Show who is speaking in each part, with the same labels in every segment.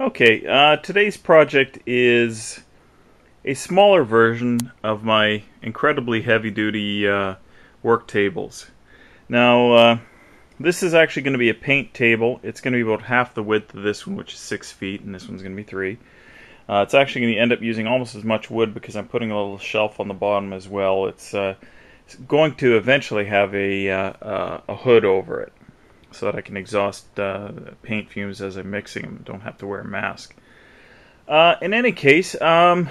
Speaker 1: Okay, today's project is a smaller version of my incredibly heavy-duty work tables. Now, this is actually going to be a paint table. It's going to be about half the width of this one, which is 6 feet, and this one's going to be 3. It's actually going to end up using almost as much wood because I'm putting a little shelf on the bottom as well. It's going to eventually have a hood over it, so that I can exhaust paint fumes as I'm mixing them. Don't have to wear a mask. In any case, I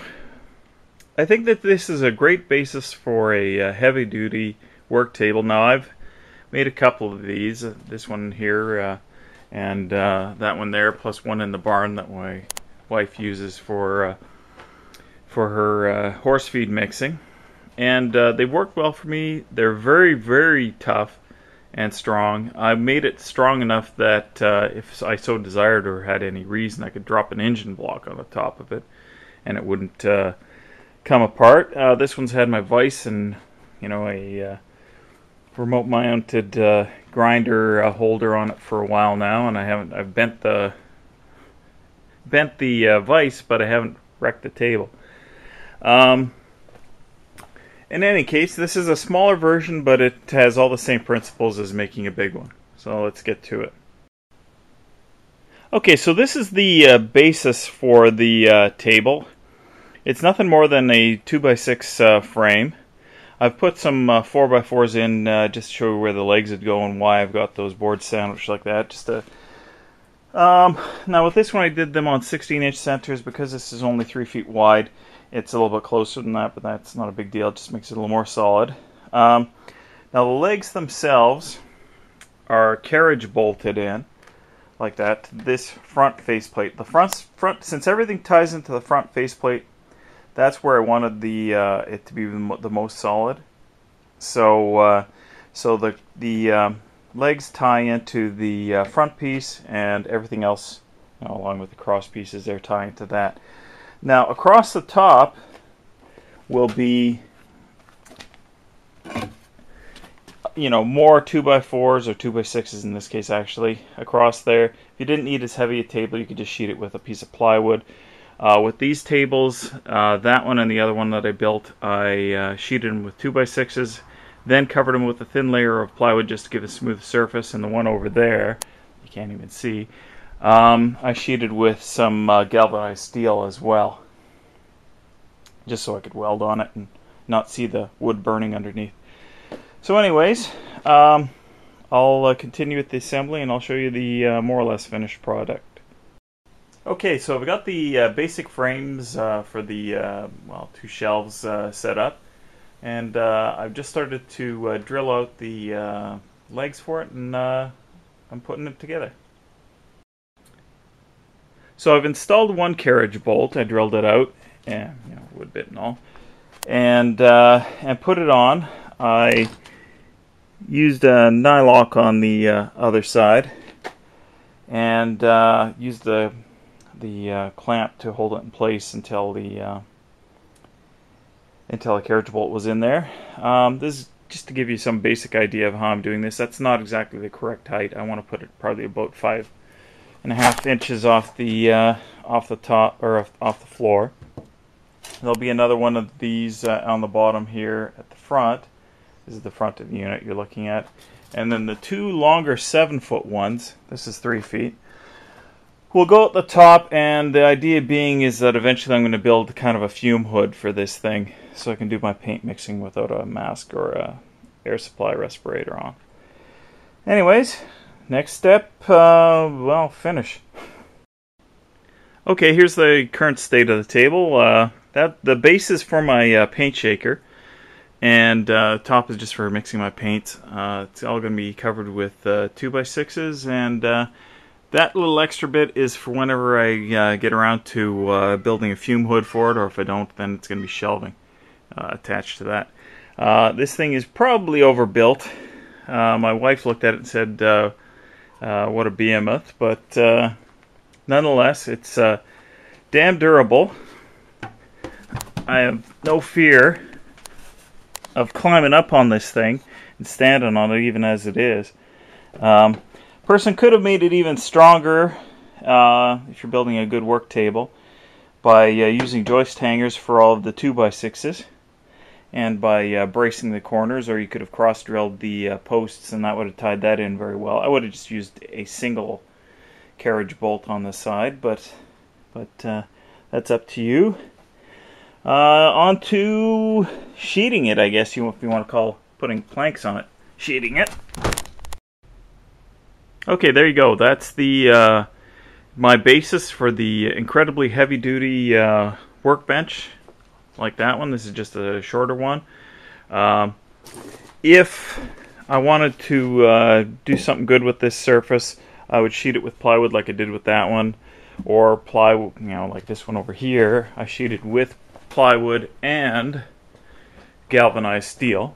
Speaker 1: think that this is a great basis for a heavy-duty work table. Now, I've made a couple of these. This one here and that one there, plus one in the barn that my wife uses for her horse feed mixing. And they work well for me. They're very, very tough and strong. I made it strong enough that if I so desired or had any reason, I could drop an engine block on the top of it and it wouldn't come apart. This one's had my vise and, you know, a remote mounted grinder holder on it for a while now, and I've bent the vise, but I haven't wrecked the table. In any case, this is a smaller version, but it has all the same principles as making a big one. So let's get to it. Okay, so this is the basis for the table. It's nothing more than a 2x6 frame. I've put some 4x4s in just to show you where the legs would go and why I've got those boards sandwiched like that. Now with this one I did them on 16-inch centers because this is only 3 feet wide. It's a little bit closer than that, but that's not a big deal. It just makes it a little more solid. Now the legs themselves are carriage bolted in like that to this front faceplate. The front, since everything ties into the front faceplate, that's where I wanted the it to be the most solid. So the legs tie into the front piece, and everything else, you know, along with the cross pieces, they're tying to that. Now across the top will be, you know, more 2x4s or 2x6s in this case actually across there. If you didn't need as heavy a table, you could just sheet it with a piece of plywood. With these tables, that one and the other one that I built, I sheeted them with 2x6s, then covered them with a thin layer of plywood just to give a smooth surface, and the one over there, you can't even see, I sheeted with some galvanized steel as well, just so I could weld on it and not see the wood burning underneath. So anyways, I'll continue with the assembly and I'll show you the more or less finished product. Okay, so I've got the basic frames for the well, 2 shelves set up, and I've just started to drill out the legs for it, and I'm putting it together. So I've installed one carriage bolt. I drilled it out, and you know, wood bit and all, and put it on. I used a nylock on the other side, and used the clamp to hold it in place until the carriage bolt was in there. This is just to give you some basic idea of how I'm doing this. That's not exactly the correct height. I want to put it probably about 5.5 inches off the top, or off the floor. There'll be another one of these on the bottom here at the front. This is the front of the unit you're looking at, and then the 2 longer 7-foot ones. This is 3 feet. We'll go at the top, and the idea being is that eventually I'm going to build kind of a fume hood for this thing, so I can do my paint mixing without a mask or a air supply respirator on. Anyways, next step, well, finish. Okay, here's the current state of the table. The base is for my paint shaker, and top is just for mixing my paints. It's all going to be covered with 2x6s, and that little extra bit is for whenever I get around to building a fume hood for it, or if I don't, then it's going to be shelving attached to that. This thing is probably overbuilt. My wife looked at it and said, what a behemoth, but nonetheless, it's damn durable. I have no fear of climbing up on this thing and standing on it even as it is. Person could have made it even stronger if you're building a good work table, by using joist hangers for all of the 2x6s, and by bracing the corners, or you could have cross-drilled the posts and that would have tied that in very well. I would have just used a single carriage bolt on the side, but that's up to you. On to sheeting it, I guess, if you want to call putting planks on it sheeting it. Okay, there you go. That's the my basis for the incredibly heavy-duty workbench, like that one. This is just a shorter one. If I wanted to do something good with this surface, I would sheet it with plywood like I did with that one, or plywood, like this one over here. I sheeted with plywood and galvanized steel.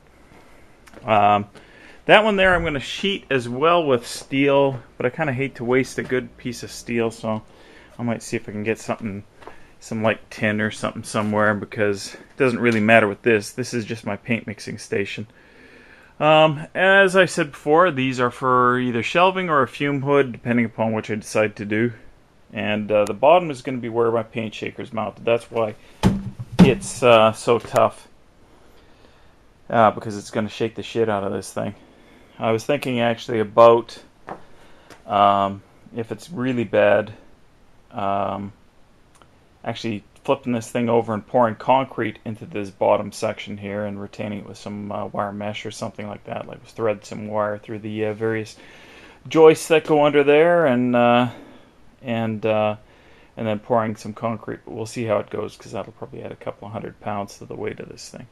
Speaker 1: That one there I'm going to sheet as well with steel, but I kind of hate to waste a good piece of steel, so I might see if I can get something, some light tin or something somewhere, because it doesn't really matter with this. This is just my paint mixing station. As I said before, these are for either shelving or a fume hood, depending upon which I decide to do. And the bottom is going to be where my paint shaker is mounted. That's why it's so tough, because it's going to shake the shit out of this thing. I was thinking actually about, if it's really bad, actually flipping this thing over and pouring concrete into this bottom section here and retaining it with some wire mesh or something like that, like thread some wire through the various joists that go under there, and then pouring some concrete. But we'll see how it goes, because that'll probably add a couple of 100 pounds to the weight of this thing.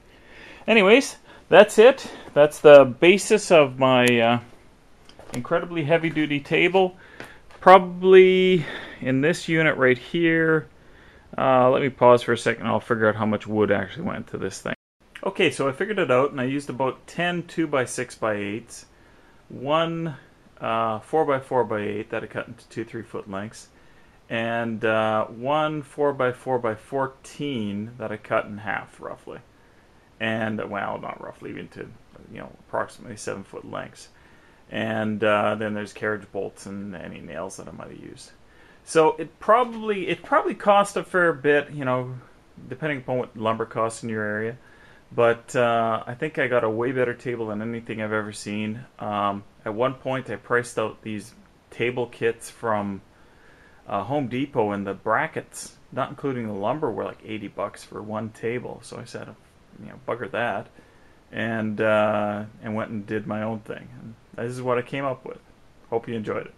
Speaker 1: Anyways, that's it. That's the basis of my incredibly heavy-duty table. Probably in this unit right here. Let me pause for a second. I'll figure out how much wood actually went into this thing. Okay, so I figured it out, and I used about 10 2x6x8s, one 4x4x8 that I cut into 2 3-foot lengths, and one 4x4x14 that I cut in half roughly. And well, not roughly, even to approximately 7-foot lengths. And then there's carriage bolts and any nails that I might have used. So it probably cost a fair bit, depending upon what lumber costs in your area. But I think I got a way better table than anything I've ever seen. At one point, I priced out these table kits from Home Depot, and the brackets, not including the lumber, were like $80 for one table. So I said, bugger that, and went and did my own thing. And this is what I came up with. Hope you enjoyed it.